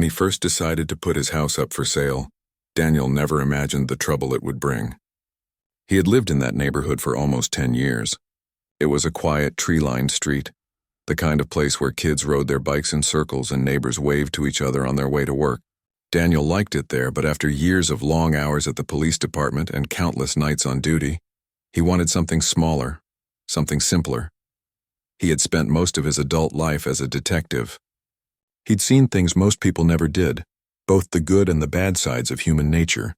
When he first decided to put his house up for sale, Daniel never imagined the trouble it would bring. He had lived in that neighborhood for almost 10 years. It was a quiet, tree-lined street, the kind of place where kids rode their bikes in circles and neighbors waved to each other on their way to work. Daniel liked it there, but after years of long hours at the police department and countless nights on duty, he wanted something smaller, something simpler. He had spent most of his adult life as a detective. He'd seen things most people never did, both the good and the bad sides of human nature.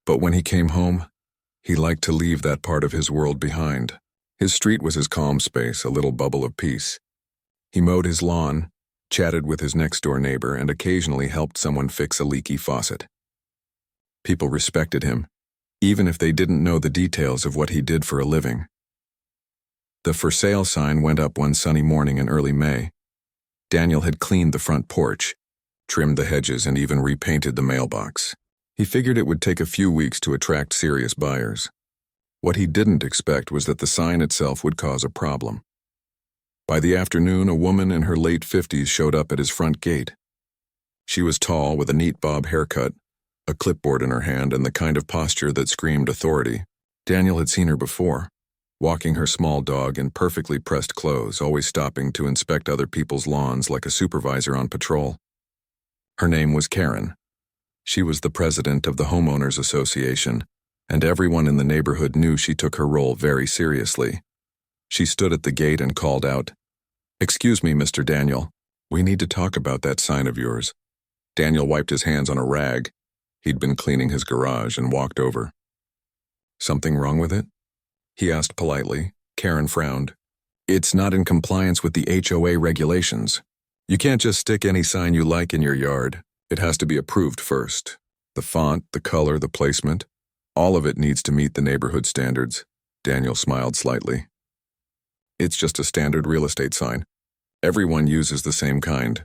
But when he came home, he liked to leave that part of his world behind. His street was his calm space, a little bubble of peace. He mowed his lawn, chatted with his next-door neighbor, and occasionally helped someone fix a leaky faucet. People respected him, even if they didn't know the details of what he did for a living. The for sale sign went up one sunny morning in early May. Daniel had cleaned the front porch, trimmed the hedges, and even repainted the mailbox. He figured it would take a few weeks to attract serious buyers. What he didn't expect was that the sign itself would cause a problem. By the afternoon, a woman in her late 50s showed up at his front gate. She was tall, with a neat bob haircut, a clipboard in her hand, and the kind of posture that screamed authority. Daniel had seen her before, walking her small dog in perfectly pressed clothes, always stopping to inspect other people's lawns like a supervisor on patrol. Her name was Karen. She was the president of the Homeowners Association, and everyone in the neighborhood knew she took her role very seriously. She stood at the gate and called out, "Excuse me, Mr. Daniel. We need to talk about that sign of yours." Daniel wiped his hands on a rag. He'd been cleaning his garage and walked over. "Something wrong with it?" he asked politely. Karen frowned. "It's not in compliance with the HOA regulations. You can't just stick any sign you like in your yard. It has to be approved first. The font, the color, the placement, all of it needs to meet the neighborhood standards." Daniel smiled slightly. "It's just a standard real estate sign. Everyone uses the same kind."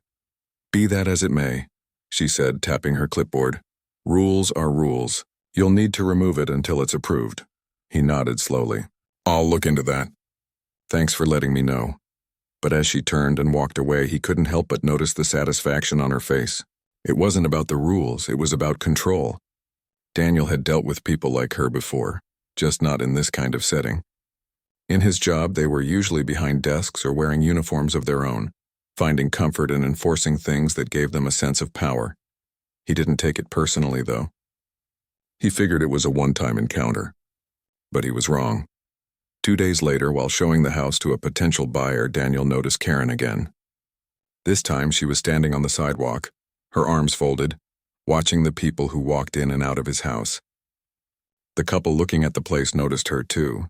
"Be that as it may," she said, tapping her clipboard. "Rules are rules. You'll need to remove it until it's approved." He nodded slowly. "I'll look into that. Thanks for letting me know." But as she turned and walked away, he couldn't help but notice the satisfaction on her face. It wasn't about the rules, it was about control. Daniel had dealt with people like her before, just not in this kind of setting. In his job, they were usually behind desks or wearing uniforms of their own, finding comfort in enforcing things that gave them a sense of power. He didn't take it personally, though. He figured it was a one-time encounter. But he was wrong. 2 days later, while showing the house to a potential buyer, Daniel noticed Karen again. This time, she was standing on the sidewalk, her arms folded, watching the people who walked in and out of his house. The couple looking at the place noticed her too.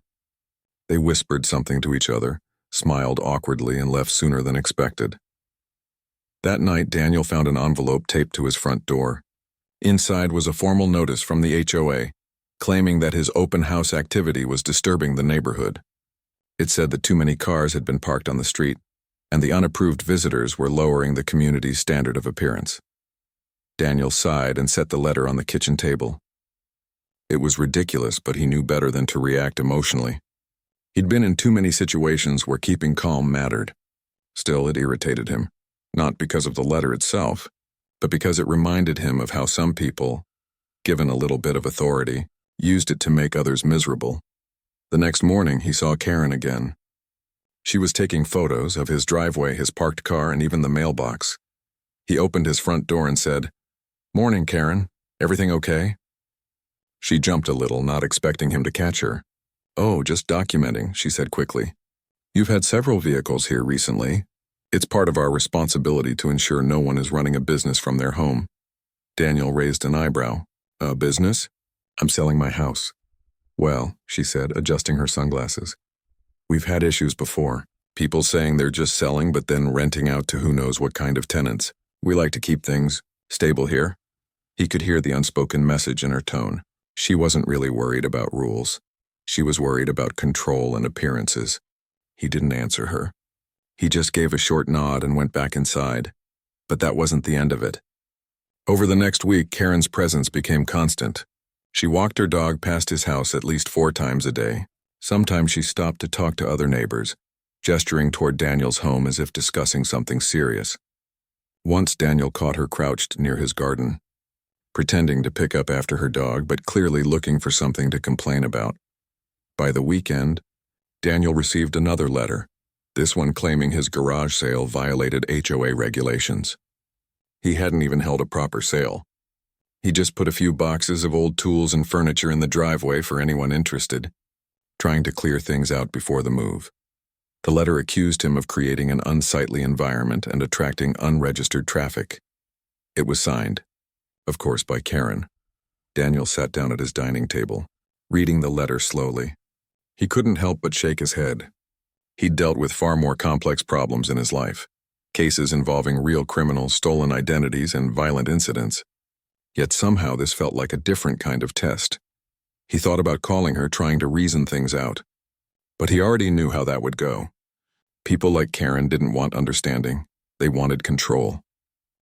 They whispered something to each other, smiled awkwardly, and left sooner than expected. That night, Daniel found an envelope taped to his front door. Inside was a formal notice from the HOA, claiming that his open house activity was disturbing the neighborhood. It said that too many cars had been parked on the street, and the unapproved visitors were lowering the community's standard of appearance. Daniel sighed and set the letter on the kitchen table. It was ridiculous, but he knew better than to react emotionally. He'd been in too many situations where keeping calm mattered. Still, it irritated him, not because of the letter itself, but because it reminded him of how some people, given a little bit of authority, used it to make others miserable. The next morning, he saw Karen again. She was taking photos of his driveway, his parked car, and even the mailbox. He opened his front door and said, "Morning, Karen. Everything okay?" She jumped a little, not expecting him to catch her. "Oh, just documenting," she said quickly. "You've had several vehicles here recently. It's part of our responsibility to ensure no one is running a business from their home." Daniel raised an eyebrow. "A business?" "I'm selling my house." "Well," she said, adjusting her sunglasses. "We've had issues before. People saying they're just selling but then renting out to who knows what kind of tenants. We like to keep things stable here." He could hear the unspoken message in her tone. She wasn't really worried about rules. She was worried about control and appearances. He didn't answer her. He just gave a short nod and went back inside. But that wasn't the end of it. Over the next week, Karen's presence became constant. She walked her dog past his house at least 4 times a day. Sometimes she stopped to talk to other neighbors, gesturing toward Daniel's home as if discussing something serious. Once Daniel caught her crouched near his garden, pretending to pick up after her dog but clearly looking for something to complain about. By the weekend, Daniel received another letter, this one claiming his garage sale violated HOA regulations. He hadn't even held a proper sale. He just put a few boxes of old tools and furniture in the driveway for anyone interested, trying to clear things out before the move. The letter accused him of creating an unsightly environment and attracting unregistered traffic. It was signed, of course, by Karen. Daniel sat down at his dining table, reading the letter slowly. He couldn't help but shake his head. He'd dealt with far more complex problems in his life, cases involving real criminals, stolen identities, and violent incidents. Yet somehow this felt like a different kind of test. He thought about calling her, trying to reason things out. But he already knew how that would go. People like Karen didn't want understanding. They wanted control.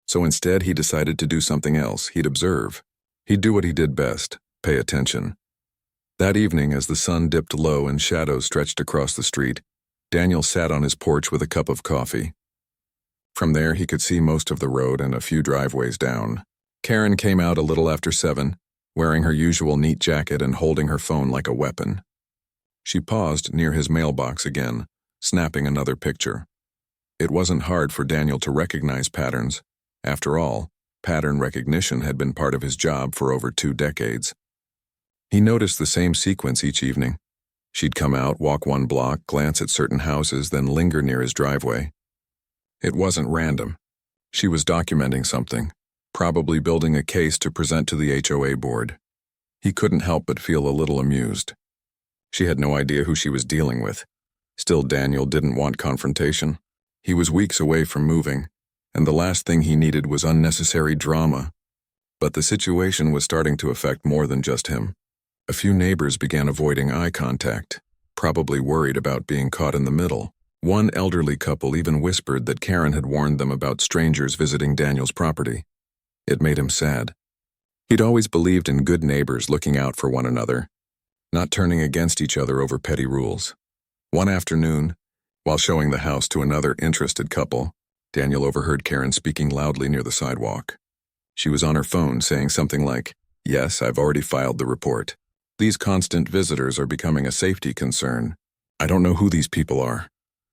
So instead, he decided to do something else. He'd observe. He'd do what he did best, pay attention. That evening, as the sun dipped low and shadows stretched across the street, Daniel sat on his porch with a cup of coffee. From there, he could see most of the road and a few driveways down. Karen came out a little after 7, wearing her usual neat jacket and holding her phone like a weapon. She paused near his mailbox again, snapping another picture. It wasn't hard for Daniel to recognize patterns. After all, pattern recognition had been part of his job for over 2 decades. He noticed the same sequence each evening. She'd come out, walk 1 block, glance at certain houses, then linger near his driveway. It wasn't random. She was documenting something, probably building a case to present to the HOA board. He couldn't help but feel a little amused. She had no idea who she was dealing with. Still, Daniel didn't want confrontation. He was weeks away from moving, and the last thing he needed was unnecessary drama. But the situation was starting to affect more than just him. A few neighbors began avoiding eye contact, probably worried about being caught in the middle. One elderly couple even whispered that Karen had warned them about strangers visiting Daniel's property. It made him sad. He'd always believed in good neighbors looking out for one another, not turning against each other over petty rules. One afternoon, while showing the house to another interested couple, Daniel overheard Karen speaking loudly near the sidewalk. She was on her phone saying something like, "Yes, I've already filed the report. These constant visitors are becoming a safety concern. I don't know who these people are."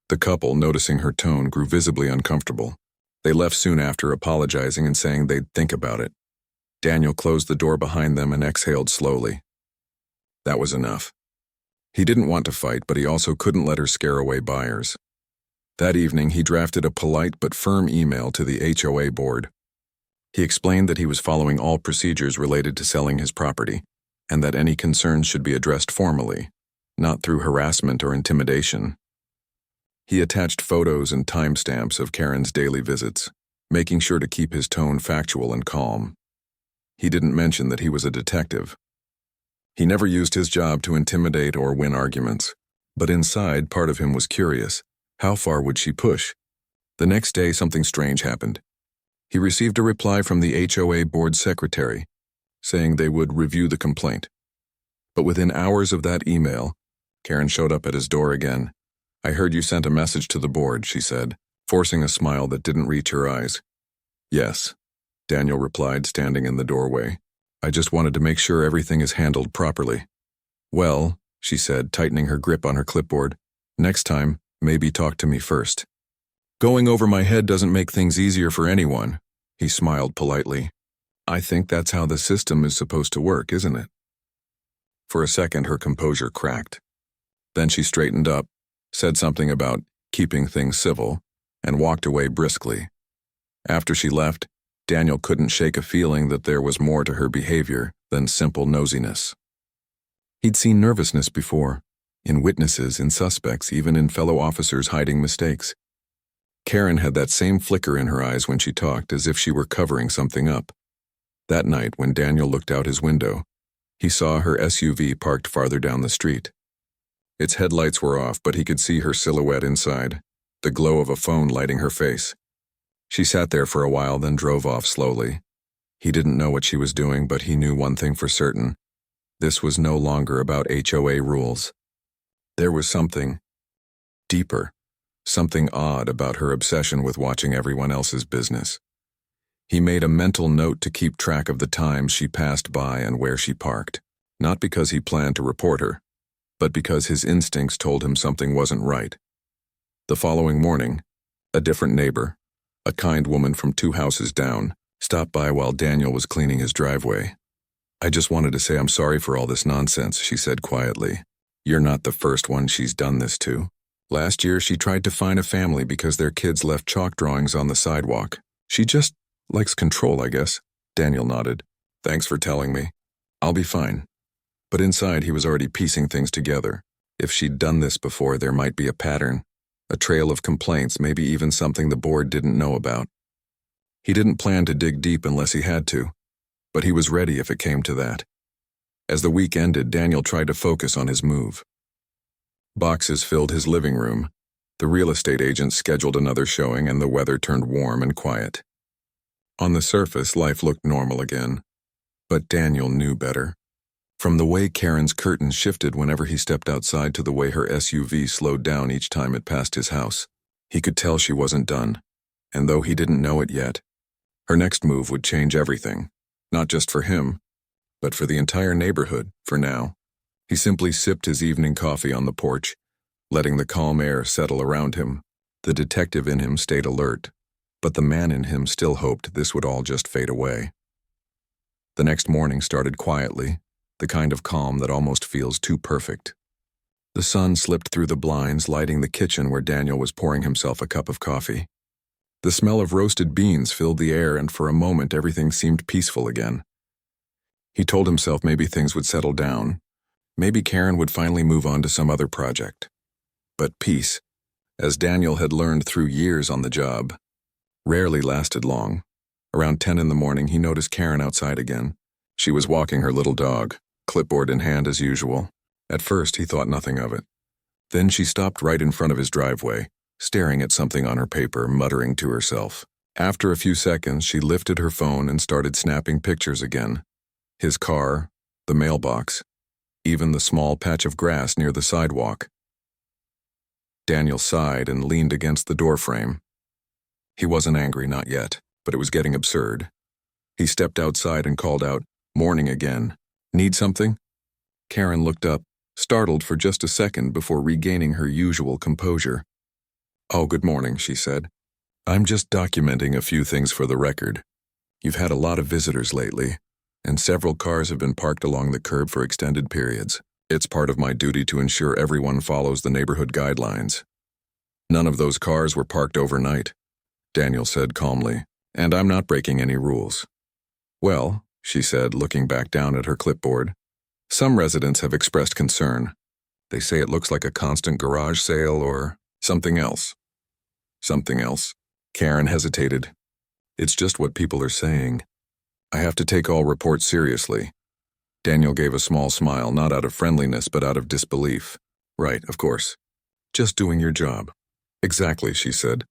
The couple, noticing her tone, grew visibly uncomfortable. They left soon after, apologizing and saying they'd think about it. Daniel closed the door behind them and exhaled slowly. That was enough. He didn't want to fight, but he also couldn't let her scare away buyers. That evening, he drafted a polite but firm email to the HOA board. He explained that he was following all procedures related to selling his property, and that any concerns should be addressed formally, not through harassment or intimidation. He attached photos and timestamps of Karen's daily visits, making sure to keep his tone factual and calm. He didn't mention that he was a detective. He never used his job to intimidate or win arguments, but inside, part of him was curious. How far would she push? The next day, something strange happened. He received a reply from the HOA board secretary, saying they would review the complaint. But within hours of that email, Karen showed up at his door again. "I heard you sent a message to the board," she said, forcing a smile that didn't reach her eyes. "Yes," Daniel replied, standing in the doorway. "I just wanted to make sure everything is handled properly." "Well," she said, tightening her grip on her clipboard, "next time, maybe talk to me first." "Going over my head doesn't make things easier for anyone," he smiled politely. "I think that's how the system is supposed to work, isn't it?" For a second, her composure cracked. Then she straightened up, said something about keeping things civil, and walked away briskly. After she left, Daniel couldn't shake a feeling that there was more to her behavior than simple nosiness. He'd seen nervousness before, in witnesses, in suspects, even in fellow officers hiding mistakes. Karen had that same flicker in her eyes when she talked, as if she were covering something up. That night, when Daniel looked out his window, he saw her SUV parked farther down the street. Its headlights were off, but he could see her silhouette inside, the glow of a phone lighting her face. She sat there for a while, then drove off slowly. He didn't know what she was doing, but he knew one thing for certain. This was no longer about HOA rules. There was something deeper, something odd about her obsession with watching everyone else's business. He made a mental note to keep track of the times she passed by and where she parked, not because he planned to report her, but because his instincts told him something wasn't right. The following morning, a different neighbor, a kind woman from 2 houses down, stopped by while Daniel was cleaning his driveway. "I just wanted to say I'm sorry for all this nonsense," she said quietly. "You're not the first one she's done this to. Last year she tried to fine a family because their kids left chalk drawings on the sidewalk. She just likes control, I guess." Daniel nodded. "Thanks for telling me. I'll be fine." But inside he was already piecing things together. If she'd done this before, there might be a pattern, a trail of complaints, maybe even something the board didn't know about. He didn't plan to dig deep unless he had to, but he was ready if it came to that. As the week ended, Daniel tried to focus on his move. Boxes filled his living room. The real estate agent scheduled another showing and the weather turned warm and quiet. On the surface, life looked normal again, but Daniel knew better. From the way Karen's curtains shifted whenever he stepped outside to the way her SUV slowed down each time it passed his house, he could tell she wasn't done. And though he didn't know it yet, her next move would change everything, not just for him, but for the entire neighborhood, for now. He simply sipped his evening coffee on the porch, letting the calm air settle around him. The detective in him stayed alert, but the man in him still hoped this would all just fade away. The next morning started quietly, the kind of calm that almost feels too perfect. The sun slipped through the blinds, lighting the kitchen where Daniel was pouring himself a cup of coffee. The smell of roasted beans filled the air, and for a moment everything seemed peaceful again. He told himself maybe things would settle down. Maybe Karen would finally move on to some other project. But peace, as Daniel had learned through years on the job, rarely lasted long. Around 10 in the morning, he noticed Karen outside again. She was walking her little dog, clipboard in hand as usual. At first, he thought nothing of it. Then she stopped right in front of his driveway, staring at something on her paper, muttering to herself. After a few seconds, she lifted her phone and started snapping pictures again. His car, the mailbox, even the small patch of grass near the sidewalk. Daniel sighed and leaned against the doorframe. He wasn't angry, not yet, but it was getting absurd. He stepped outside and called out, "Morning again. Need something?" Karen looked up, startled for just a second before regaining her usual composure. "Oh, good morning," she said. "I'm just documenting a few things for the record. You've had a lot of visitors lately, and several cars have been parked along the curb for extended periods. It's part of my duty to ensure everyone follows the neighborhood guidelines." "None of those cars were parked overnight," Daniel said calmly, "and I'm not breaking any rules." "Well," she said, looking back down at her clipboard, "some residents have expressed concern. They say it looks like a constant garage sale or something else." "Something else?" Karen hesitated. "It's just what people are saying. I have to take all reports seriously." Daniel gave a small smile, not out of friendliness but out of disbelief. "Right, of course. Just doing your job." "Exactly," she said,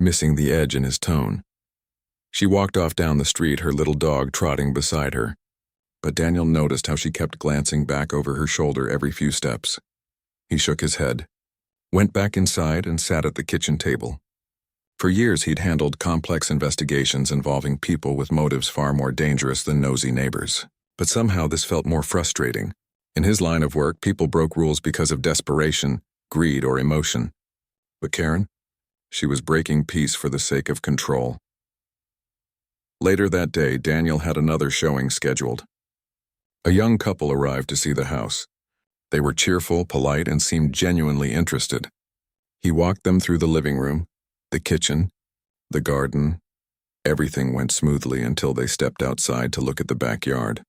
missing the edge in his tone. She walked off down the street, her little dog trotting beside her. But Daniel noticed how she kept glancing back over her shoulder every few steps. He shook his head, went back inside and sat at the kitchen table. For years he'd handled complex investigations involving people with motives far more dangerous than nosy neighbors. But somehow this felt more frustrating. In his line of work, people broke rules because of desperation, greed, or emotion. But Karen? She was breaking peace for the sake of control. Later that day, Daniel had another showing scheduled. A young couple arrived to see the house. They were cheerful, polite, and seemed genuinely interested. He walked them through the living room, the kitchen, the garden. Everything went smoothly until they stepped outside to look at the backyard.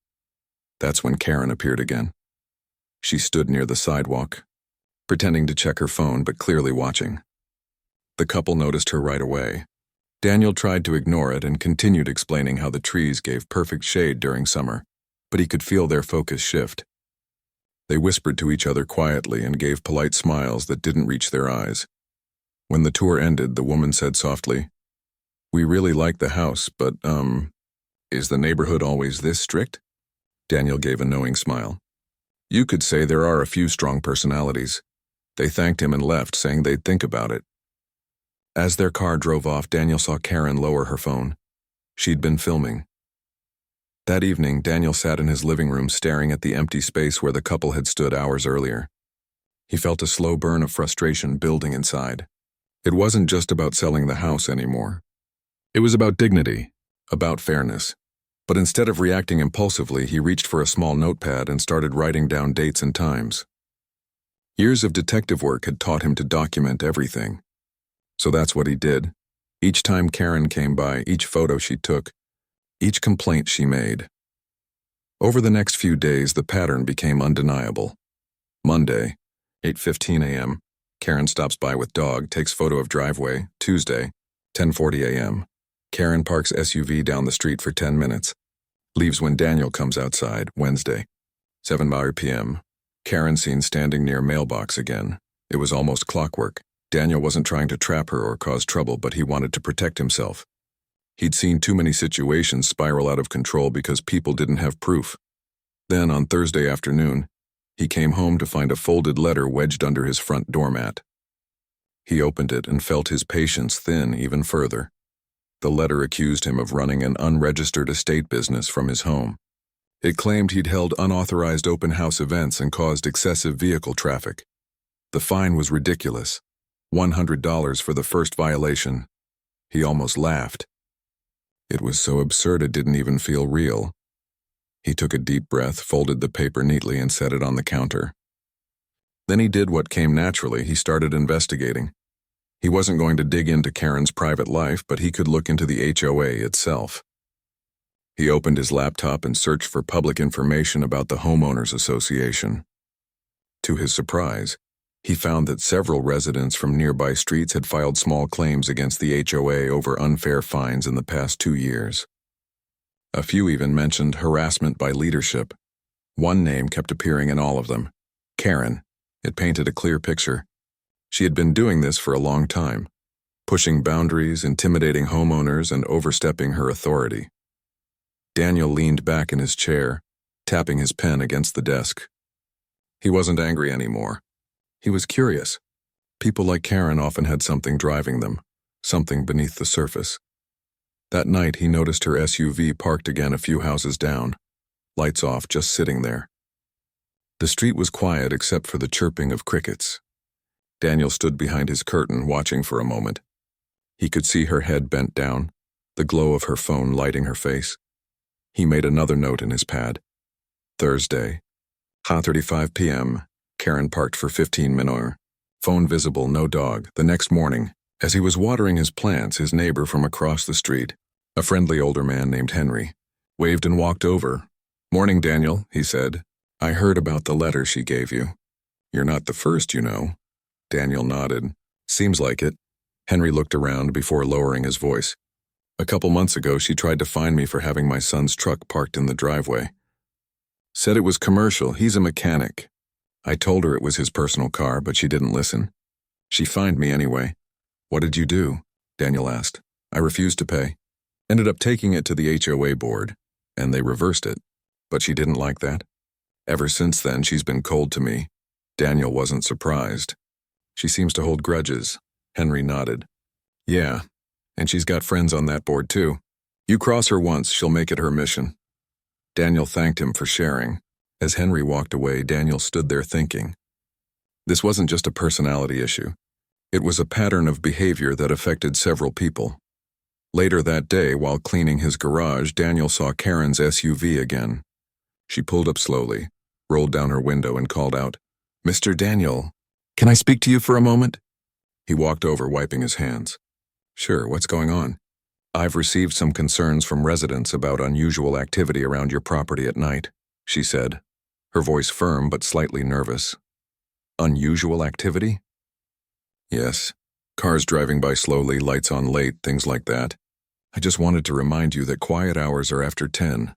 That's when Karen appeared again. She stood near the sidewalk, pretending to check her phone but clearly watching. The couple noticed her right away. Daniel tried to ignore it and continued explaining how the trees gave perfect shade during summer, but he could feel their focus shift. They whispered to each other quietly and gave polite smiles that didn't reach their eyes. When the tour ended, the woman said softly, "We really like the house, but, is the neighborhood always this strict?" Daniel gave a knowing smile. "You could say there are a few strong personalities." They thanked him and left, saying they'd think about it. As their car drove off, Daniel saw Karen lower her phone. She'd been filming. That evening, Daniel sat in his living room staring at the empty space where the couple had stood hours earlier. He felt a slow burn of frustration building inside. It wasn't just about selling the house anymore. It was about dignity, about fairness. But instead of reacting impulsively, he reached for a small notepad and started writing down dates and times. Years of detective work had taught him to document everything. So that's what he did. Each time Karen came by, each photo she took, each complaint she made. Over the next few days, the pattern became undeniable. Monday, 8:15 a.m., Karen stops by with dog, takes photo of driveway. Tuesday, 10:40 a.m., Karen parks SUV down the street for 10 minutes. Leaves when Daniel comes outside. Wednesday, 7:00 p.m., Karen seen standing near mailbox again. It was almost clockwork. Daniel wasn't trying to trap her or cause trouble, but he wanted to protect himself. He'd seen too many situations spiral out of control because people didn't have proof. Then, on Thursday afternoon, he came home to find a folded letter wedged under his front doormat. He opened it and felt his patience thin even further. The letter accused him of running an unregistered estate business from his home. It claimed he'd held unauthorized open house events and caused excessive vehicle traffic. The fine was ridiculous. $100 for the first violation. He almost laughed. It was so absurd it didn't even feel real. He took a deep breath, folded the paper neatly, and set it on the counter. Then he did what came naturally. He started investigating. He wasn't going to dig into Karen's private life, but he could look into the HOA itself. He opened his laptop and searched for public information about the Homeowners Association. To his surprise, he found that several residents from nearby streets had filed small claims against the HOA over unfair fines in the past 2 years. A few even mentioned harassment by leadership. One name kept appearing in all of them: Karen. It painted a clear picture. She had been doing this for a long time, pushing boundaries, intimidating homeowners, and overstepping her authority. Daniel leaned back in his chair, tapping his pen against the desk. He wasn't angry anymore. He was curious. People like Karen often had something driving them, something beneath the surface. That night, he noticed her SUV parked again a few houses down, lights off, just sitting there. The street was quiet except for the chirping of crickets. Daniel stood behind his curtain, watching for a moment. He could see her head bent down, the glow of her phone lighting her face. He made another note in his pad. Thursday, 8:35 p.m., Karen parked for 15 minutes. Phone visible, no dog. The next morning, as he was watering his plants, his neighbor from across the street, a friendly older man named Henry, waved and walked over. "Morning, Daniel," he said. "I heard about the letter she gave you. You're not the first, you know." Daniel nodded. "Seems like it." Henry looked around before lowering his voice. "A couple months ago, she tried to fine me for having my son's truck parked in the driveway. Said it was commercial. He's a mechanic. I told her it was his personal car, but she didn't listen. She fined me anyway." "What did you do?" Daniel asked. "I refused to pay. Ended up taking it to the HOA board, and they reversed it. But she didn't like that. Ever since then, she's been cold to me." Daniel wasn't surprised. "She seems to hold grudges." Henry nodded. "Yeah, and she's got friends on that board too. You cross her once, she'll make it her mission." Daniel thanked him for sharing. As Henry walked away, Daniel stood there thinking. This wasn't just a personality issue. It was a pattern of behavior that affected several people. Later that day, while cleaning his garage, Daniel saw Karen's SUV again. She pulled up slowly, rolled down her window, and called out, "Mr. Daniel, can I speak to you for a moment?" He walked over, wiping his hands. "Sure, what's going on?" "I've received some concerns from residents about unusual activity around your property at night," she said, her voice firm but slightly nervous. "Unusual activity?" "Yes. Cars driving by slowly, lights on late, things like that. I just wanted to remind you that quiet hours are after 10.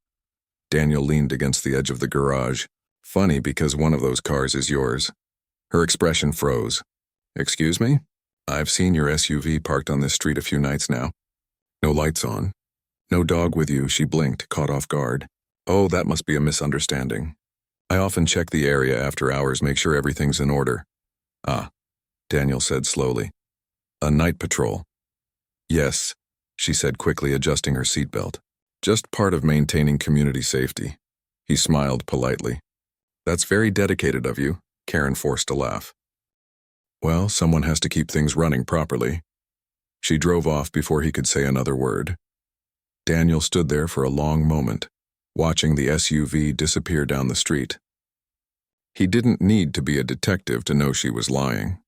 Daniel leaned against the edge of the garage. "Funny because one of those cars is yours." Her expression froze. "Excuse me? I've seen your SUV parked on this street a few nights now. No lights on. No dog with you." She blinked, caught off guard. "Oh, that must be a misunderstanding. I often check the area after hours, make sure everything's in order." "Ah," Daniel said slowly. "A night patrol." "Yes." she said quickly, adjusting her seatbelt. Just part of maintaining community safety. He smiled politely. That's very dedicated of you, Karen forced a laugh. Well, someone has to keep things running properly. She drove off before he could say another word. Daniel stood there for a long moment, watching the SUV disappear down the street. He didn't need to be a detective to know she was lying.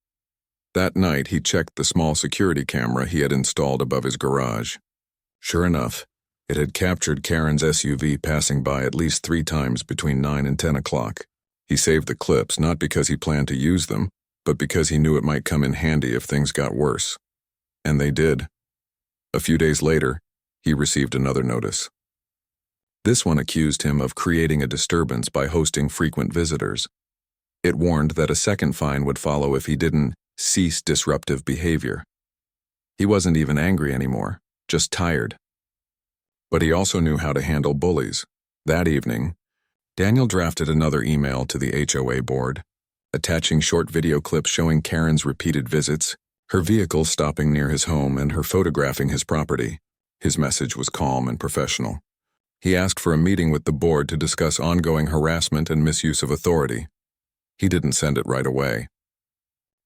That night, he checked the small security camera he had installed above his garage. Sure enough, it had captured Karen's SUV passing by at least 3 times between 9 and 10 o'clock. He saved the clips not because he planned to use them, but because he knew it might come in handy if things got worse. And they did. A few days later, he received another notice. This one accused him of creating a disturbance by hosting frequent visitors. It warned that a second fine would follow if he didn't cease disruptive behavior. He wasn't even angry anymore, just tired. But he also knew how to handle bullies. That evening, Daniel drafted another email to the HOA board, attaching short video clips showing Karen's repeated visits, her vehicle stopping near his home, and her photographing his property. His message was calm and professional. He asked for a meeting with the board to discuss ongoing harassment and misuse of authority. He didn't send it right away.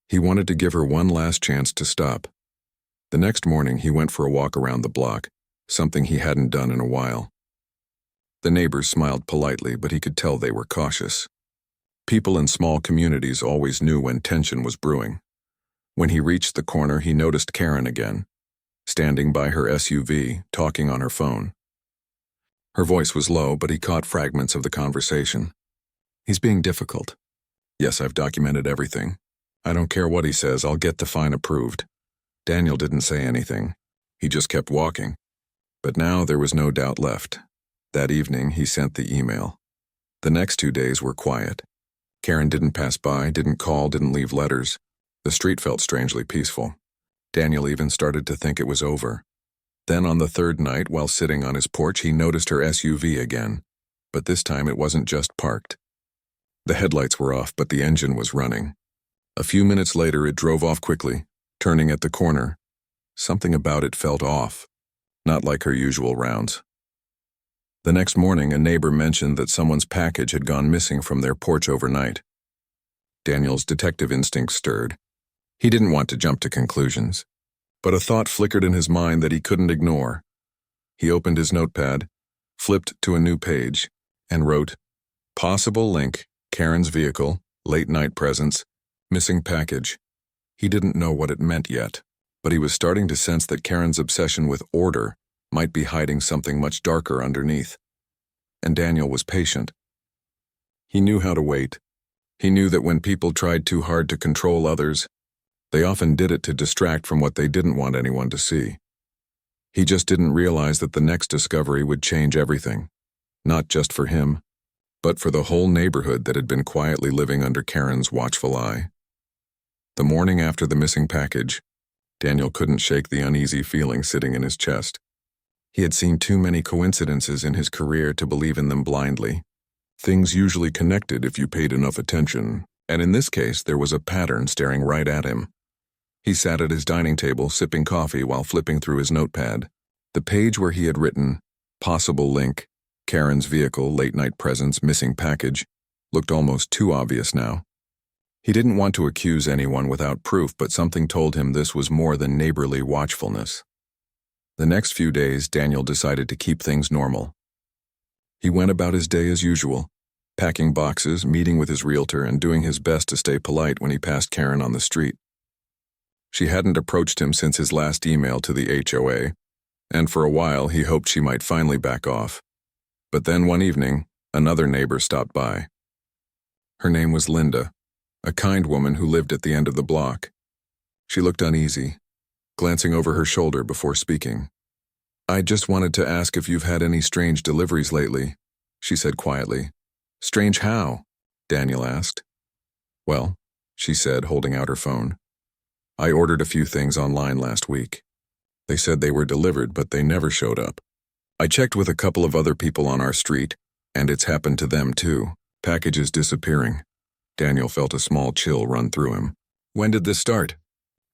He wanted to give her one last chance to stop. The next morning, he went for a walk around the block, something he hadn't done in a while. The neighbors smiled politely, but he could tell they were cautious. People in small communities always knew when tension was brewing. When he reached the corner, he noticed Karen again, standing by her SUV, talking on her phone. Her voice was low, but he caught fragments of the conversation. He's being difficult. Yes, I've documented everything. I don't care what he says, I'll get the fine approved. Daniel didn't say anything. He just kept walking. But now there was no doubt left. That evening, he sent the email. The next 2 days were quiet. Karen didn't pass by, didn't call, didn't leave letters. The street felt strangely peaceful. Daniel even started to think it was over. Then on the 3rd night, while sitting on his porch, he noticed her SUV again. But this time it wasn't just parked. The headlights were off, but the engine was running. A few minutes later, it drove off quickly, turning at the corner. Something about it felt off, not like her usual rounds. The next morning, a neighbor mentioned that someone's package had gone missing from their porch overnight. Daniel's detective instinct stirred. He didn't want to jump to conclusions, but a thought flickered in his mind that he couldn't ignore. He opened his notepad, flipped to a new page, and wrote, "Possible link, Karen's vehicle, late-night presence, missing package." He didn't know what it meant yet, but he was starting to sense that Karen's obsession with order might be hiding something much darker underneath. And Daniel was patient. He knew how to wait. He knew that when people tried too hard to control others, they often did it to distract from what they didn't want anyone to see. He just didn't realize that the next discovery would change everything, not just for him, but for the whole neighborhood that had been quietly living under Karen's watchful eye. The morning after the missing package, Daniel couldn't shake the uneasy feeling sitting in his chest. He had seen too many coincidences in his career to believe in them blindly. Things usually connected if you paid enough attention, and in this case there was a pattern staring right at him. He sat at his dining table sipping coffee while flipping through his notepad. The page where he had written, "Possible link, Karen's vehicle, late-night presence, missing package," looked almost too obvious now. He didn't want to accuse anyone without proof, but something told him this was more than neighborly watchfulness. The next few days, Daniel decided to keep things normal. He went about his day as usual, packing boxes, meeting with his realtor, and doing his best to stay polite when he passed Karen on the street. She hadn't approached him since his last email to the HOA, and for a while he hoped she might finally back off. But then one evening, another neighbor stopped by. Her name was Linda, a kind woman who lived at the end of the block. She looked uneasy, glancing over her shoulder before speaking. "I just wanted to ask if you've had any strange deliveries lately," she said quietly. "Strange how?" Daniel asked. "Well," she said, holding out her phone, "I ordered a few things online last week. They said they were delivered, but they never showed up. I checked with a couple of other people on our street, and it's happened to them too. Packages disappearing." Daniel felt a small chill run through him. "When did this start?"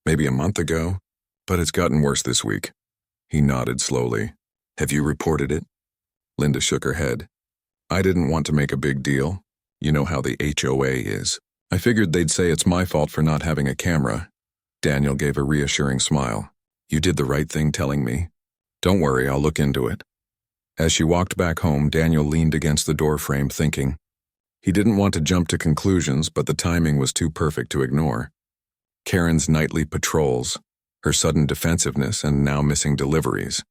"Maybe a month ago, but it's gotten worse this week." He nodded slowly. Have you reported it? Linda shook her head. I didn't want to make a big deal. You know how the HOA is. I figured they'd say it's my fault for not having a camera. Daniel gave a reassuring smile. You did the right thing telling me. Don't worry, I'll look into it. As she walked back home, Daniel leaned against the doorframe thinking. He didn't want to jump to conclusions, but the timing was too perfect to ignore. Karen's nightly patrols, her sudden defensiveness, and now missing deliveries.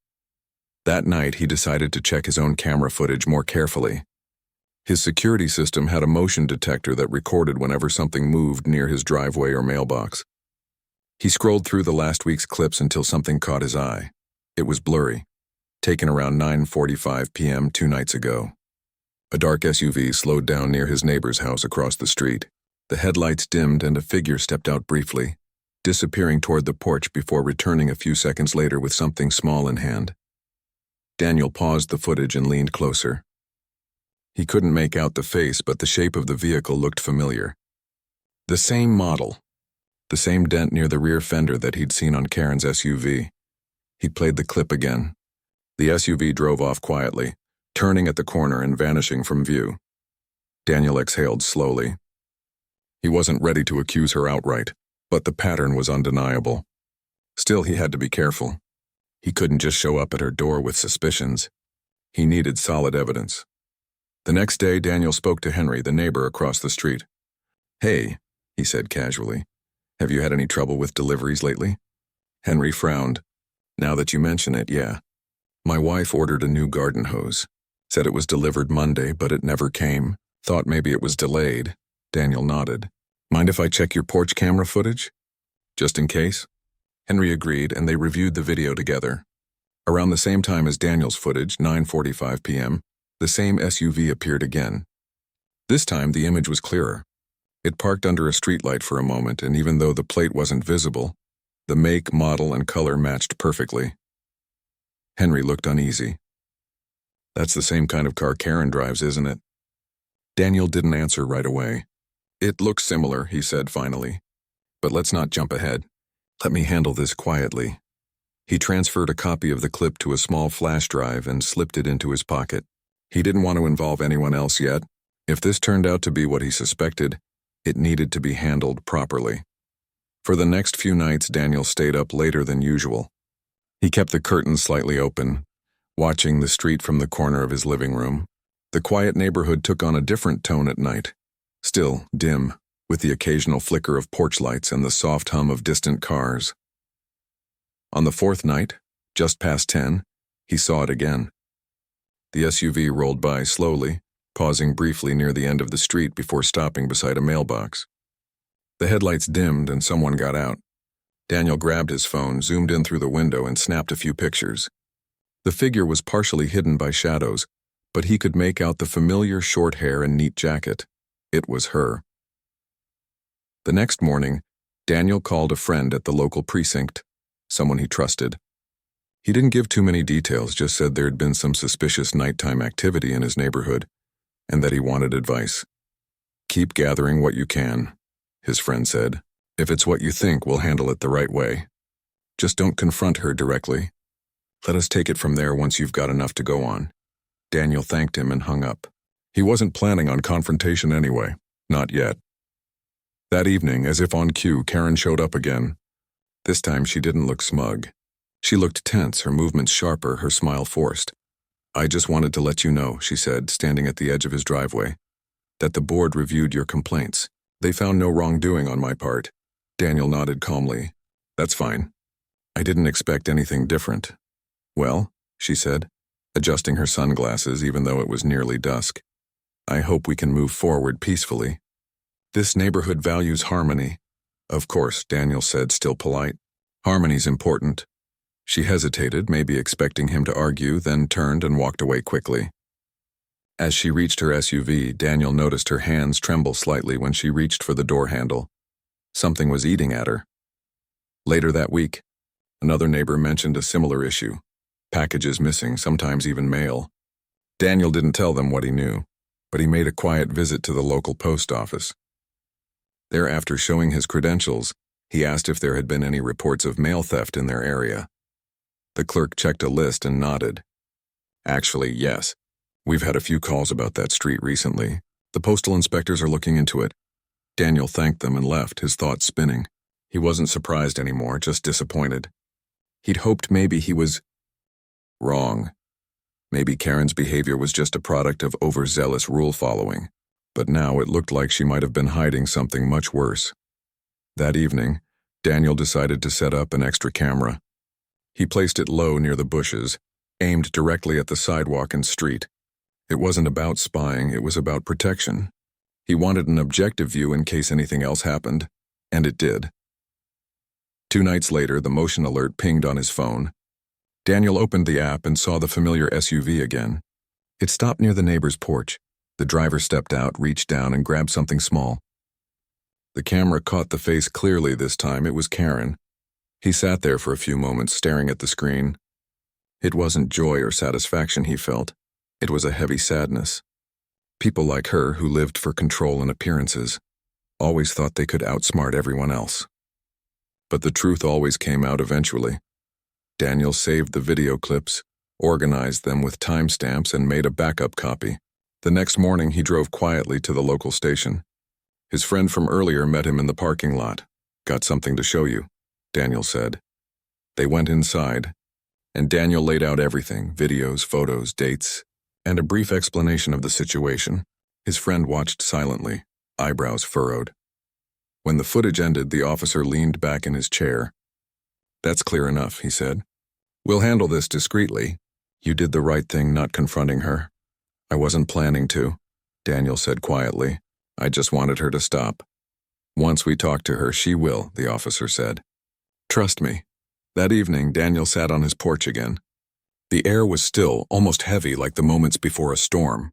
That night, he decided to check his own camera footage more carefully. His security system had a motion detector that recorded whenever something moved near his driveway or mailbox. He scrolled through the last week's clips until something caught his eye. It was blurry, taken around 9:45 p.m. 2 nights ago. A dark SUV slowed down near his neighbor's house across the street. The headlights dimmed and a figure stepped out briefly, disappearing toward the porch before returning a few seconds later with something small in hand. Daniel paused the footage and leaned closer. He couldn't make out the face, but the shape of the vehicle looked familiar. The same model. The same dent near the rear fender that he'd seen on Karen's SUV. He played the clip again. The SUV drove off quietly, turning at the corner and vanishing from view. Daniel exhaled slowly. He wasn't ready to accuse her outright, but the pattern was undeniable. Still, he had to be careful. He couldn't just show up at her door with suspicions. He needed solid evidence. The next day, Daniel spoke to Henry, the neighbor across the street. Hey, he said casually, have you had any trouble with deliveries lately? Henry frowned. Now that you mention it, yeah. My wife ordered a new garden hose. Said it was delivered Monday, but it never came. Thought maybe it was delayed. Daniel nodded. Mind if I check your porch camera footage? Just in case? Henry agreed, and they reviewed the video together. Around the same time as Daniel's footage, 9:45 p.m., the same SUV appeared again. This time, the image was clearer. It parked under a streetlight for a moment, and even though the plate wasn't visible, the make, model, and color matched perfectly. Henry looked uneasy. That's the same kind of car Karen drives, isn't it? Daniel didn't answer right away. It looks similar, he said finally. But let's not jump ahead. Let me handle this quietly. He transferred a copy of the clip to a small flash drive and slipped it into his pocket. He didn't want to involve anyone else yet. If this turned out to be what he suspected, it needed to be handled properly. For the next few nights, Daniel stayed up later than usual. He kept the curtains slightly open, watching the street from the corner of his living room. The quiet neighborhood took on a different tone at night, still dim, with the occasional flicker of porch lights and the soft hum of distant cars. On the fourth night, just past 10, he saw it again. The SUV rolled by slowly, pausing briefly near the end of the street before stopping beside a mailbox. The headlights dimmed and someone got out. Daniel grabbed his phone, zoomed in through the window, and snapped a few pictures. The figure was partially hidden by shadows, but he could make out the familiar short hair and neat jacket. It was her. The next morning, Daniel called a friend at the local precinct, someone he trusted. He didn't give too many details, just said there had been some suspicious nighttime activity in his neighborhood, and that he wanted advice. Keep gathering what you can, his friend said. If it's what you think, we'll handle it the right way. Just don't confront her directly. Let us take it from there once you've got enough to go on. Daniel thanked him and hung up. He wasn't planning on confrontation anyway, not yet. That evening, as if on cue, Karen showed up again. This time she didn't look smug. She looked tense, her movements sharper, her smile forced. I just wanted to let you know, she said, standing at the edge of his driveway, that the board reviewed your complaints. They found no wrongdoing on my part. Daniel nodded calmly. That's fine. I didn't expect anything different. Well, she said, adjusting her sunglasses even though it was nearly dusk. I hope we can move forward peacefully. This neighborhood values harmony. Of course, Daniel said, still polite. Harmony's important. She hesitated, maybe expecting him to argue, then turned and walked away quickly. As she reached her SUV, Daniel noticed her hands tremble slightly when she reached for the door handle. Something was eating at her. Later that week, another neighbor mentioned a similar issue. Packages missing, sometimes even mail. Daniel didn't tell them what he knew, but he made a quiet visit to the local post office. Thereafter, showing his credentials, he asked if there had been any reports of mail theft in their area. The clerk checked a list and nodded. Actually, yes. We've had a few calls about that street recently. The postal inspectors are looking into it. Daniel thanked them and left, his thoughts spinning. He wasn't surprised anymore, just disappointed. He'd hoped maybe he was wrong. Maybe Karen's behavior was just a product of overzealous rule-following. But now it looked like she might have been hiding something much worse. That evening, Daniel decided to set up an extra camera. He placed it low near the bushes, aimed directly at the sidewalk and street. It wasn't about spying, it was about protection. He wanted an objective view in case anything else happened, and it did. 2 nights later, the motion alert pinged on his phone. Daniel opened the app and saw the familiar SUV again. It stopped near the neighbor's porch. The driver stepped out, reached down, and grabbed something small. The camera caught the face clearly this time. It was Karen. He sat there for a few moments, staring at the screen. It wasn't joy or satisfaction he felt. It was a heavy sadness. People like her, who lived for control and appearances, always thought they could outsmart everyone else. But the truth always came out eventually. Daniel saved the video clips, organized them with timestamps, and made a backup copy. The next morning, he drove quietly to the local station. His friend from earlier met him in the parking lot. "Got something to show you," Daniel said. They went inside, and Daniel laid out everything: videos, photos, dates, and a brief explanation of the situation. His friend watched silently, eyebrows furrowed. When the footage ended, the officer leaned back in his chair. "That's clear enough," he said. "We'll handle this discreetly. You did the right thing not confronting her." "I wasn't planning to," Daniel said quietly. "I just wanted her to stop." "Once we talk to her, she will," the officer said. "Trust me." That evening, Daniel sat on his porch again. The air was still, almost heavy, like the moments before a storm.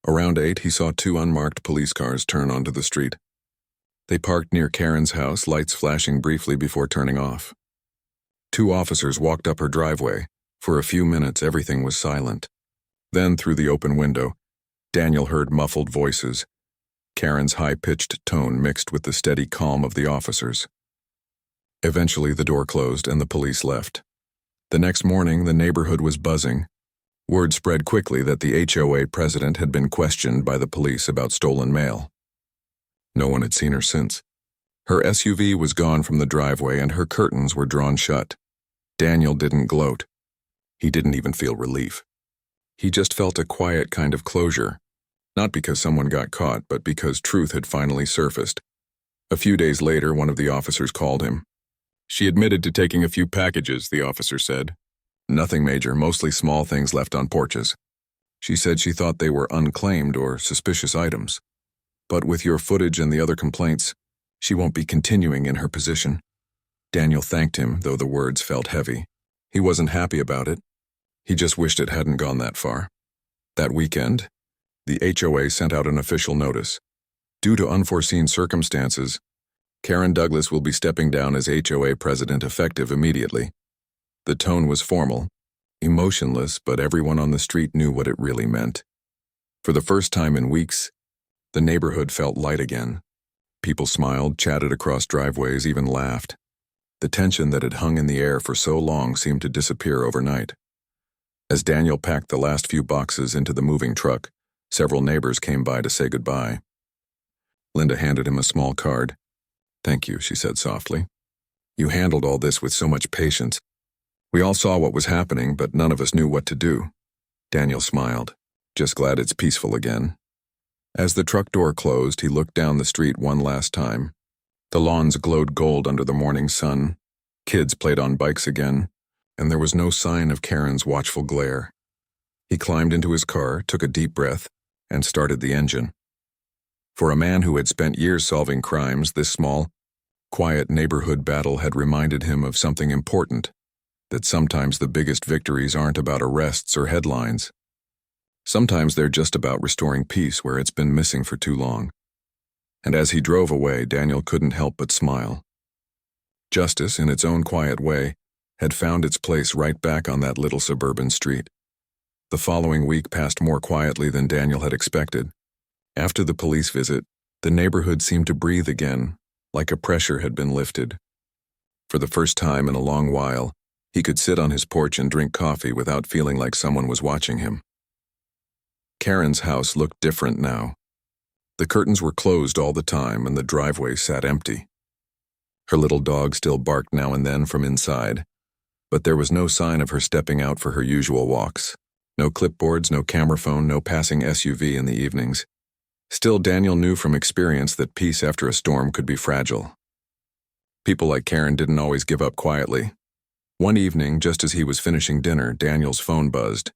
Around 8, he saw 2 unmarked police cars turn onto the street. They parked near Karen's house, lights flashing briefly before turning off. 2 officers walked up her driveway. For a few minutes, everything was silent. Then, through the open window, Daniel heard muffled voices. Karen's high-pitched tone mixed with the steady calm of the officers. Eventually, the door closed and the police left. The next morning, the neighborhood was buzzing. Word spread quickly that the HOA president had been questioned by the police about stolen mail. No one had seen her since. Her SUV was gone from the driveway and her curtains were drawn shut. Daniel didn't gloat. He didn't even feel relief. He just felt a quiet kind of closure, not because someone got caught, but because truth had finally surfaced. A few days later, one of the officers called him. "She admitted to taking a few packages," the officer said. "Nothing major, mostly small things left on porches. She said she thought they were unclaimed or suspicious items. But with your footage and the other complaints, she won't be continuing in her position." Daniel thanked him, though the words felt heavy. He wasn't happy about it. He just wished it hadn't gone that far. That weekend, the HOA sent out an official notice. Due to unforeseen circumstances, Karen Douglas will be stepping down as HOA president effective immediately. The tone was formal, emotionless, but everyone on the street knew what it really meant. For the first time in weeks, the neighborhood felt light again. People smiled, chatted across driveways, even laughed. The tension that had hung in the air for so long seemed to disappear overnight. As Daniel packed the last few boxes into the moving truck, several neighbors came by to say goodbye. Linda handed him a small card. "Thank you," she said softly. "You handled all this with so much patience. We all saw what was happening, but none of us knew what to do." Daniel smiled. "Just glad it's peaceful again." As the truck door closed, he looked down the street one last time. The lawns glowed gold under the morning sun. Kids played on bikes again, and there was no sign of Karen's watchful glare. He climbed into his car, took a deep breath, and started the engine. For a man who had spent years solving crimes, this small, quiet neighborhood battle had reminded him of something important, that sometimes the biggest victories aren't about arrests or headlines. Sometimes they're just about restoring peace where it's been missing for too long. And as he drove away, Daniel couldn't help but smile. Justice, in its own quiet way, had found its place right back on that little suburban street. The following week passed more quietly than Daniel had expected. After the police visit, the neighborhood seemed to breathe again, like a pressure had been lifted. For the first time in a long while, He could sit on his porch and drink coffee without feeling like someone was watching him. Karen's house looked different now. The curtains were closed all the time and the driveway sat empty. Her little dog still barked now and then from inside, but there was no sign of her stepping out for her usual walks. No clipboards, no camera phone, no passing SUV in the evenings. Still, Daniel knew from experience that peace after a storm could be fragile. People like Karen didn't always give up quietly. One evening, just as he was finishing dinner, Daniel's phone buzzed.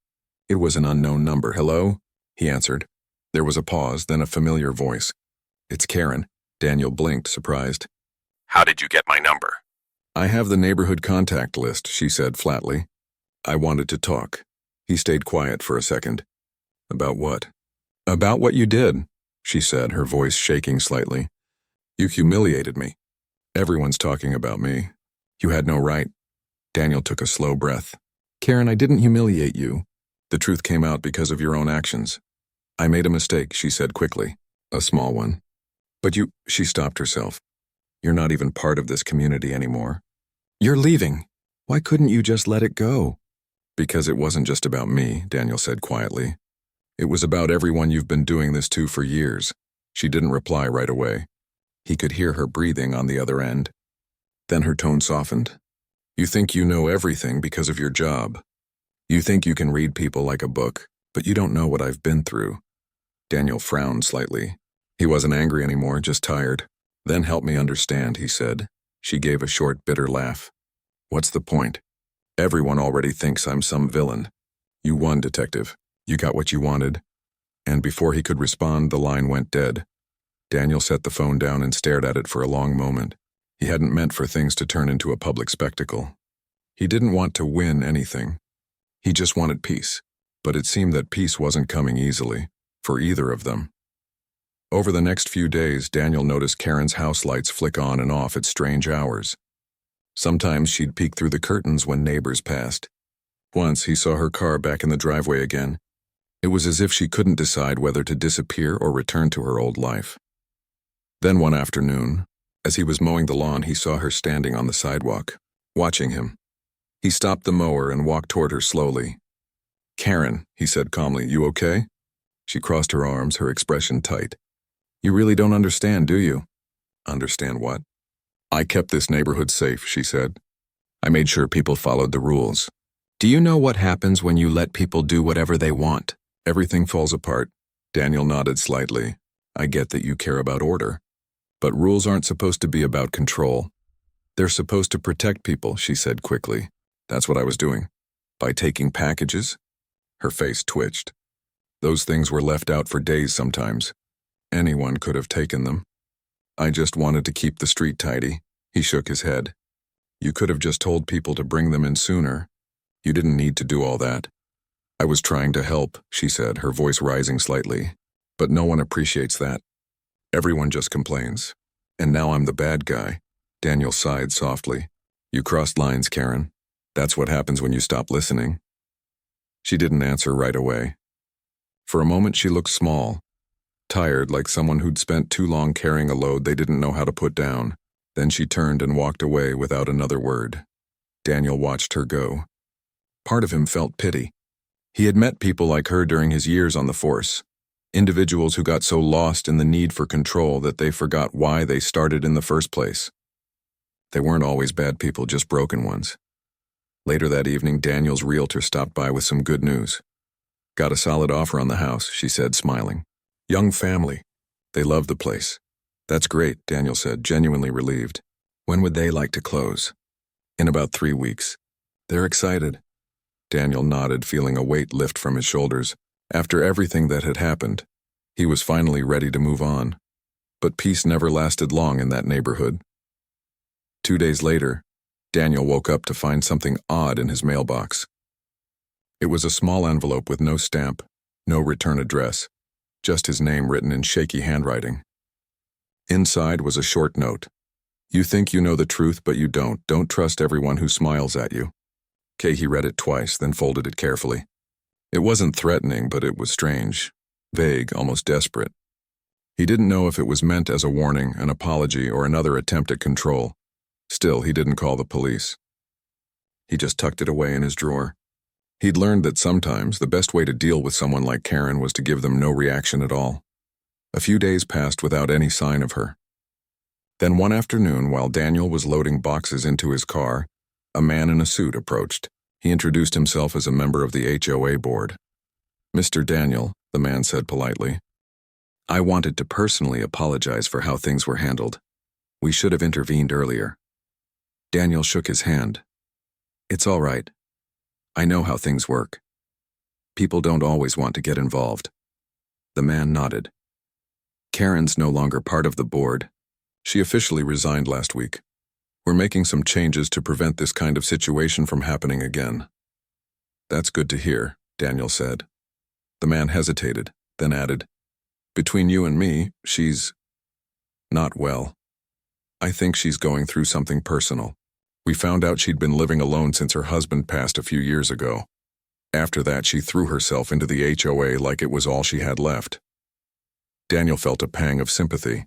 It was an unknown number. "Hello?" he answered. There was a pause, then a familiar voice. "It's Karen." Daniel blinked, surprised. "How did you get my number?" "I have the neighborhood contact list," she said flatly. "I wanted to talk." He stayed quiet for a second. "About what?" "About what you did," she said, her voice shaking slightly. "You humiliated me. Everyone's talking about me. You had no right." Daniel took a slow breath. "Karen, I didn't humiliate you. The truth came out because of your own actions." "I made a mistake," she said quickly. "A small one. But you—" She stopped herself. "You're not even part of this community anymore. You're leaving. Why couldn't you just let it go?" "Because it wasn't just about me," Daniel said quietly. "It was about everyone you've been doing this to for years." She didn't reply right away. He could hear her breathing on the other end. Then her tone softened. "You think you know everything because of your job. You think you can read people like a book, but you don't know what I've been through." Daniel frowned slightly. He wasn't angry anymore, just tired. "Then help me understand," he said. She gave a short, bitter laugh. "What's the point? Everyone already thinks I'm some villain. You won, detective. You got what you wanted." And before he could respond, the line went dead. Daniel set the phone down and stared at it for a long moment. He hadn't meant for things to turn into a public spectacle. He didn't want to win anything. He just wanted peace. But it seemed that peace wasn't coming easily, for either of them. Over the next few days, Daniel noticed Karen's house lights flick on and off at strange hours. Sometimes she'd peek through the curtains when neighbors passed. Once he saw her car back in the driveway again. It was as if she couldn't decide whether to disappear or return to her old life. Then one afternoon, as he was mowing the lawn, he saw her standing on the sidewalk, watching him. He stopped the mower and walked toward her slowly. "Karen," he said calmly, "you okay?" She crossed her arms, her expression tight. "You really don't understand, do you?" "Understand what?" "I kept this neighborhood safe," she said. "I made sure people followed the rules. Do you know what happens when you let people do whatever they want? Everything falls apart." Daniel nodded slightly. "I get that you care about order. But rules aren't supposed to be about control. They're supposed to protect people," she said quickly. "That's what I was doing. By taking packages." Her face twitched. "Those things were left out for days sometimes. Anyone could have taken them. I just wanted to keep the street tidy." He shook his head. "You could have just told people to bring them in sooner. You didn't need to do all that." "I was trying to help," she said, her voice rising slightly. "But no one appreciates that. Everyone just complains. And now I'm the bad guy." Daniel sighed softly. "You crossed lines, Karen. That's what happens when you stop listening." She didn't answer right away. For a moment she looked small, tired, like someone who'd spent too long carrying a load they didn't know how to put down. Then she turned and walked away without another word. Daniel watched her go. Part of him felt pity. He had met people like her during his years on the force. Individuals who got so lost in the need for control that they forgot why they started in the first place. They weren't always bad people, just broken ones. Later that evening, Daniel's realtor stopped by with some good news. "Got a solid offer on the house," she said, smiling. "Young family. They love the place." "That's great," Daniel said, genuinely relieved. "When would they like to close?" "In about 3 weeks." "They're excited." Daniel nodded, feeling a weight lift from his shoulders. After everything that had happened, he was finally ready to move on. But peace never lasted long in that neighborhood. 2 days later, Daniel woke up to find something odd in his mailbox. It was a small envelope with no stamp, no return address, just his name written in shaky handwriting. Inside was a short note. "You think you know the truth, but you don't. Don't trust everyone who smiles at you." He read it twice, then folded it carefully. It wasn't threatening, but it was strange, vague, almost desperate. He didn't know if it was meant as a warning, an apology, or another attempt at control. Still, he didn't call the police. He just tucked it away in his drawer. He'd learned that sometimes the best way to deal with someone like Karen was to give them no reaction at all. A few days passed without any sign of her. Then one afternoon, while Daniel was loading boxes into his car, a man in a suit approached. He introduced himself as a member of the HOA board. "Mr. Daniel," the man said politely, "I wanted to personally apologize for how things were handled. We should have intervened earlier." Daniel shook his hand. "It's all right. I know how things work. People don't always want to get involved." The man nodded. "Karen's no longer part of the board. She officially resigned last week. We're making some changes to prevent this kind of situation from happening again." "That's good to hear," Daniel said. The man hesitated, then added, "Between you and me, she's not well. I think she's going through something personal. We found out she'd been living alone since her husband passed a few years ago. After that, she threw herself into the HOA like it was all she had left." Daniel felt a pang of sympathy.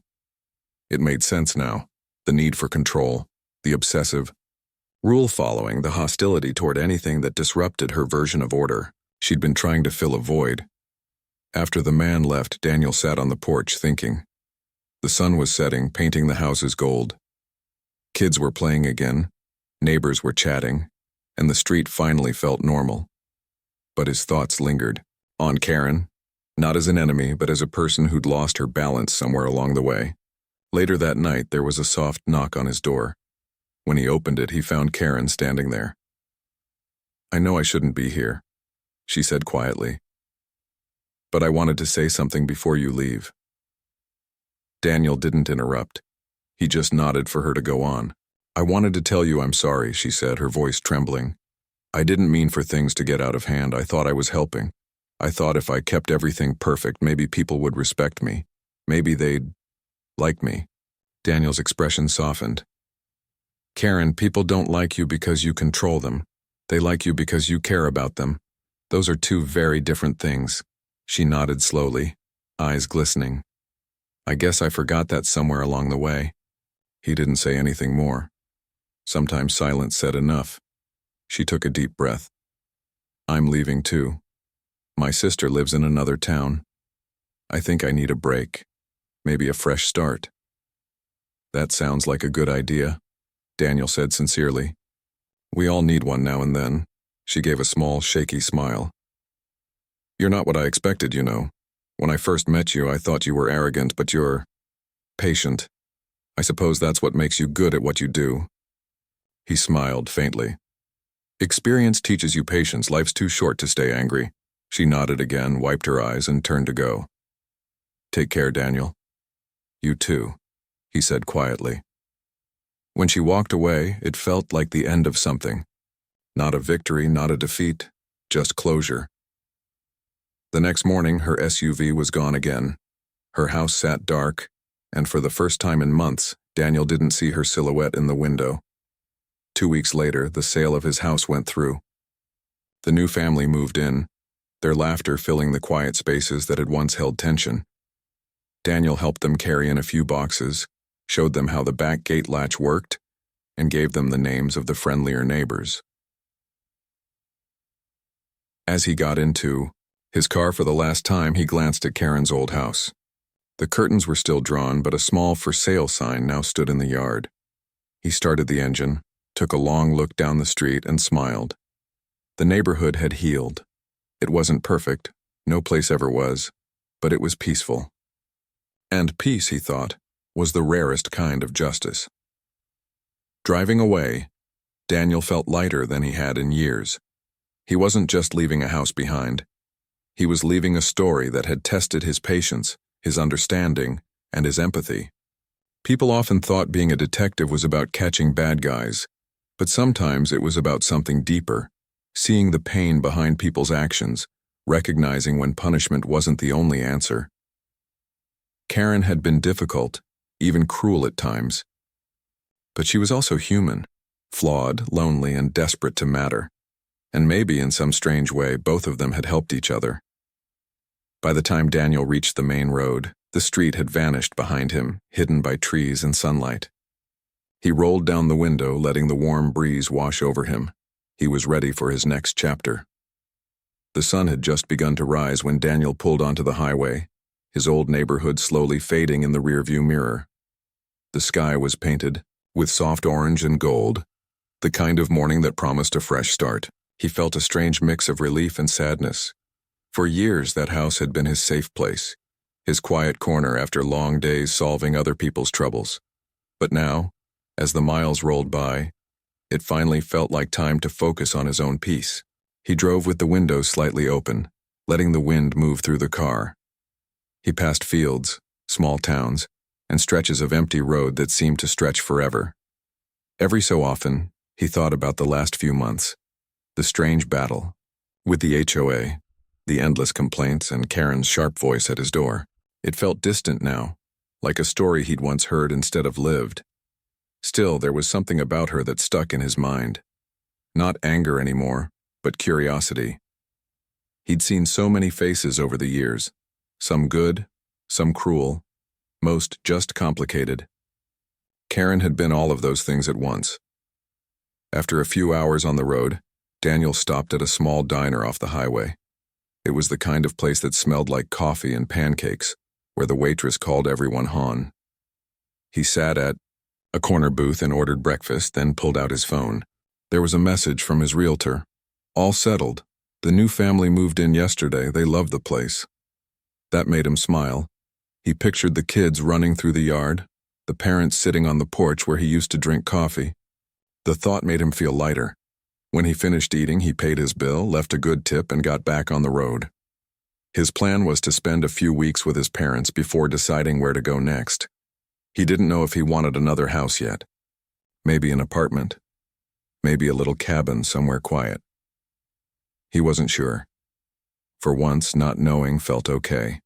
It made sense now. The need for control, the obsessive rule-following, the hostility toward anything that disrupted her version of order. She'd been trying to fill a void. After the man left, Daniel sat on the porch thinking. The sun was setting, painting the houses gold. Kids were playing again, neighbors were chatting, and the street finally felt normal. But his thoughts lingered. On Karen, not as an enemy, but as a person who'd lost her balance somewhere along the way. Later that night, there was a soft knock on his door. When he opened it, he found Karen standing there. "I know I shouldn't be here," she said quietly, "but I wanted to say something before you leave." Daniel didn't interrupt. He just nodded for her to go on. "I wanted to tell you I'm sorry," she said, her voice trembling. "I didn't mean for things to get out of hand. I thought I was helping. I thought if I kept everything perfect, maybe people would respect me. Maybe they'd like me." Daniel's expression softened. "Karen, people don't like you because you control them. They like you because you care about them. Those are two very different things." She nodded slowly, eyes glistening. "I guess I forgot that somewhere along the way." He didn't say anything more. Sometimes silence said enough. She took a deep breath. "I'm leaving too. My sister lives in another town. I think I need a break. Maybe a fresh start." "That sounds like a good idea," Daniel said sincerely. "We all need one now and then." She gave a small, shaky smile. "You're not what I expected, you know. When I first met you, I thought you were arrogant, but you're patient. I suppose that's what makes you good at what you do." He smiled faintly. "Experience teaches you patience. Life's too short to stay angry." She nodded again, wiped her eyes, and turned to go. "Take care, Daniel." "You too," he said quietly. When she walked away, it felt like the end of something. Not a victory, not a defeat, just closure. The next morning, her SUV was gone again. Her house sat dark, and for the first time in months, Daniel didn't see her silhouette in the window. 2 weeks later, the sale of his house went through. The new family moved in, their laughter filling the quiet spaces that had once held tension. Daniel helped them carry in a few boxes, showed them how the back gate latch worked, and gave them the names of the friendlier neighbors. As he got into his car for the last time, he glanced at Karen's old house. The curtains were still drawn, but a small for sale sign now stood in the yard. He started the engine, took a long look down the street, and smiled. The neighborhood had healed. It wasn't perfect, no place ever was, but it was peaceful. And peace, he thought, was the rarest kind of justice. Driving away, Daniel felt lighter than he had in years. He wasn't just leaving a house behind. He was leaving a story that had tested his patience, his understanding, and his empathy. People often thought being a detective was about catching bad guys, but sometimes it was about something deeper, seeing the pain behind people's actions, recognizing when punishment wasn't the only answer. Karen had been difficult, even cruel at times. But she was also human, flawed, lonely, and desperate to matter. And maybe in some strange way, both of them had helped each other. By the time Daniel reached the main road, the street had vanished behind him, hidden by trees and sunlight. He rolled down the window, letting the warm breeze wash over him. He was ready for his next chapter. The sun had just begun to rise when Daniel pulled onto the highway, his old neighborhood slowly fading in the rearview mirror. The sky was painted with soft orange and gold, the kind of morning that promised a fresh start. He felt a strange mix of relief and sadness. For years, that house had been his safe place, his quiet corner after long days solving other people's troubles. But now, as the miles rolled by, it finally felt like time to focus on his own peace. He drove with the windows slightly open, letting the wind move through the car. He passed fields, small towns, and stretches of empty road that seemed to stretch forever. Every so often, he thought about the last few months, the strange battle with the HOA, the endless complaints, and Karen's sharp voice at his door. It felt distant now, like a story he'd once heard instead of lived. Still, there was something about her that stuck in his mind. Not anger anymore, but curiosity. He'd seen so many faces over the years, some good, some cruel, most just complicated. Karen had been all of those things at once. After a few hours on the road, Daniel stopped at a small diner off the highway. It was the kind of place that smelled like coffee and pancakes, where the waitress called everyone hon. He sat at a corner booth and ordered breakfast, then pulled out his phone. There was a message from his realtor. All settled. The new family moved in yesterday. They loved the place. That made him smile. He pictured the kids running through the yard, the parents sitting on the porch where he used to drink coffee. The thought made him feel lighter. When he finished eating, he paid his bill, left a good tip, and got back on the road. His plan was to spend a few weeks with his parents before deciding where to go next. He didn't know if he wanted another house yet. Maybe an apartment. Maybe a little cabin somewhere quiet. He wasn't sure. For once, not knowing felt okay.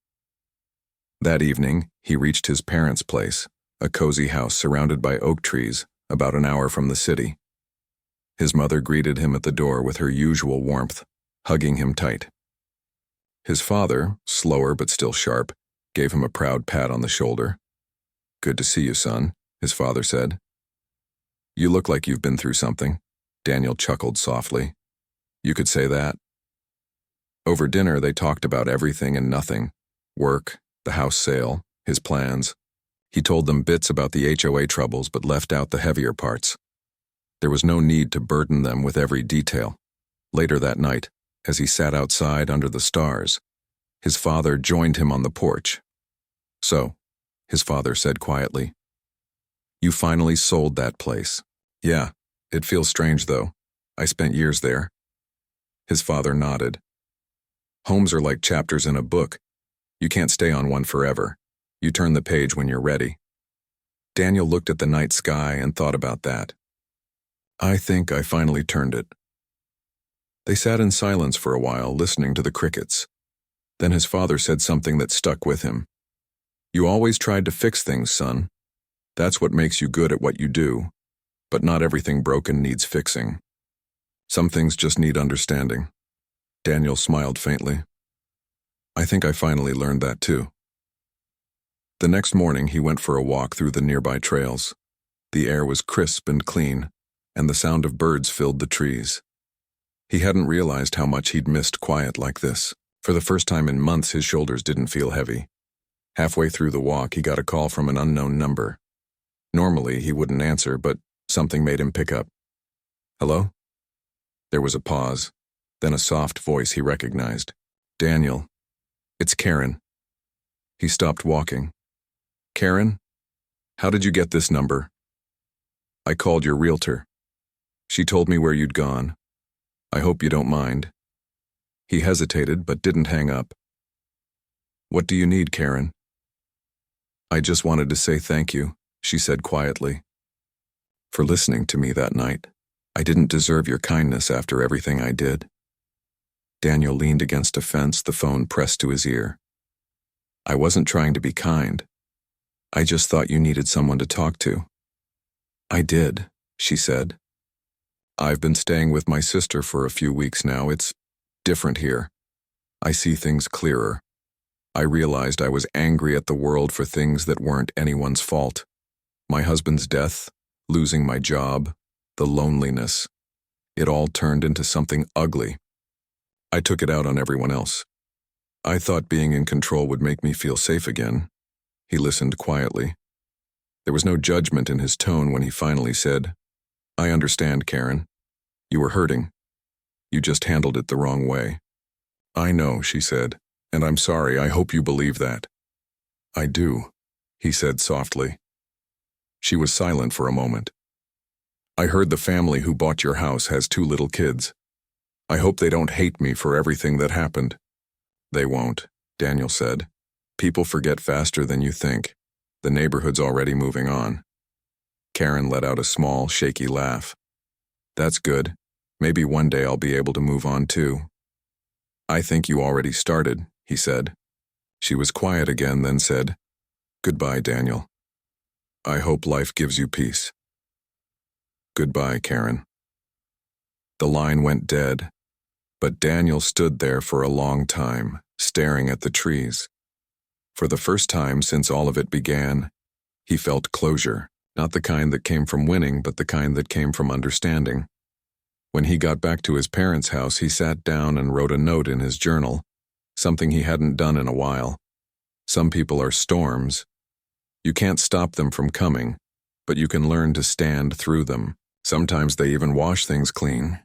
That evening, he reached his parents' place, a cozy house surrounded by oak trees, about an hour from the city. His mother greeted him at the door with her usual warmth, hugging him tight. His father, slower but still sharp, gave him a proud pat on the shoulder. "Good to see you, son," his father said. "You look like you've been through something." Daniel chuckled softly. "You could say that." Over dinner, they talked about everything and nothing. Work, the house sale, his plans. He told them bits about the HOA troubles but left out the heavier parts. There was no need to burden them with every detail. Later that night, as he sat outside under the stars, his father joined him on the porch. "So," his father said quietly, "you finally sold that place." "Yeah, it feels strange though. I spent years there." His father nodded. "Homes are like chapters in a book. You can't stay on one forever. You turn the page when you're ready." Daniel looked at the night sky and thought about that. "I think I finally turned it." They sat in silence for a while, listening to the crickets. Then his father said something that stuck with him. "You always tried to fix things, son. That's what makes you good at what you do. But not everything broken needs fixing. Some things just need understanding." Daniel smiled faintly. "I think I finally learned that too." The next morning, he went for a walk through the nearby trails. The air was crisp and clean, and the sound of birds filled the trees. He hadn't realized how much he'd missed quiet like this. For the first time in months, his shoulders didn't feel heavy. Halfway through the walk, he got a call from an unknown number. Normally, he wouldn't answer, but something made him pick up. "Hello?" There was a pause, then a soft voice he recognized. "Daniel, it's Karen." He stopped walking. "Karen? How did you get this number?" "I called your realtor. She told me where you'd gone. I hope you don't mind." He hesitated but didn't hang up. "What do you need, Karen?" "I just wanted to say thank you," she said quietly, "for listening to me that night. I didn't deserve your kindness after everything I did." Daniel leaned against a fence, the phone pressed to his ear. "I wasn't trying to be kind. I just thought you needed someone to talk to." "I did," she said. "I've been staying with my sister for a few weeks now. It's different here. I see things clearer. I realized I was angry at the world for things that weren't anyone's fault. My husband's death, losing my job, the loneliness. It all turned into something ugly. I took it out on everyone else. I thought being in control would make me feel safe again. He listened quietly. There was no judgment in his tone when he finally said, "I understand, Karen. You were hurting. You just handled it the wrong way." "I know," she said, "and I'm sorry. I hope you believe that." "I do," he said softly. She was silent for a moment. "I heard the family who bought your house has 2 little kids. I hope they don't hate me for everything that happened." "They won't," Daniel said. "People forget faster than you think. The neighborhood's already moving on." Karen let out a small, shaky laugh. "That's good. Maybe one day I'll be able to move on too." "I think you already started," he said. She was quiet again, then said, "Goodbye, Daniel. I hope life gives you peace." "Goodbye, Karen." The line went dead, but Daniel stood there for a long time, staring at the trees. For the first time since all of it began, he felt closure, not the kind that came from winning, but the kind that came from understanding. When he got back to his parents' house, he sat down and wrote a note in his journal, something he hadn't done in a while. Some people are storms. You can't stop them from coming, but you can learn to stand through them. Sometimes they even wash things clean.